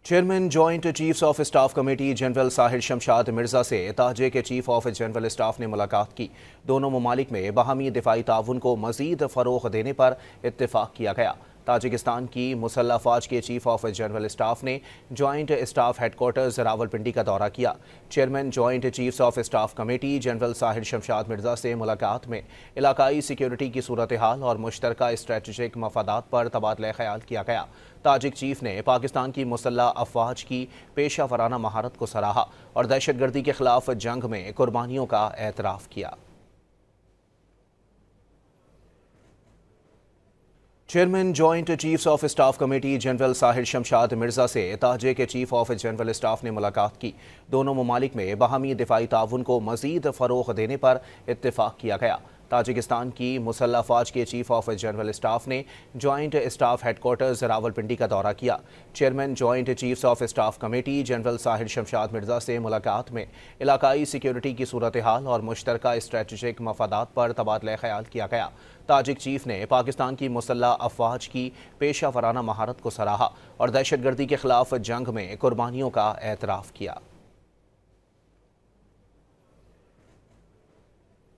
Chairman joint chiefs of staff committee general Sahir Shamshad Mirza سے Tajik کے chief of general staff نے ملاقات کی۔ دونوں ممالک میں باہمی دفاعی تعاون کو مزید فروغ دینے پر اتفاق کیا گیا۔ تاجکستان کی مسلح افواج کے چیف آف جنرل اسٹاف نے joint staff headquarters Rawalpindi کا دورہ کیا۔ Chairman joint chiefs of staff committee general Sahir Shamshad Mirza سے ملاقات میں علاقائی سیکیورٹی کی صورتحال اور مشترکہ اسٹریٹجک مفادات پر تبادلہ خیال کیا گیا۔ تاجک چیف نے پاکستان کی مسلح افواج کی پیشہ ورانہ مہارت کو سراہا اور دہشت گردی کے خلاف جنگ میں قربانیوں کا اعتراف کیا۔ Chairman joint chiefs of staff committee general Sahir Shamshad Mirza سے تاجک کے چیف آف جنرل اسٹاف نے ملاقات کی۔ دونوں ممالک میں باہمی دفاعی تعاون کو مزید فروغ دینے پر اتفاق کیا گیا۔ تاجکستان کی مسلح افواج کے چیف آف جنرل اسٹاف نے joint staff headquarters Rawalpindi کا دورہ کیا۔ Chairman joint chiefs of staff committee general Sahir Shamshad Mirza سے ملاقات میں علاقائی سیکیورٹی کی صورتحال اور مشترکہ اسٹریٹجک مفادات پر تبادلہ خیال کیا گیا۔ تاجک چیف نے پاکستان کی مسلح افواج کی پیشہ ورانہ مہارت کو سراہا اور دہشت گردی کے خلاف جنگ میں قربانیوں کا اعتراف کیا۔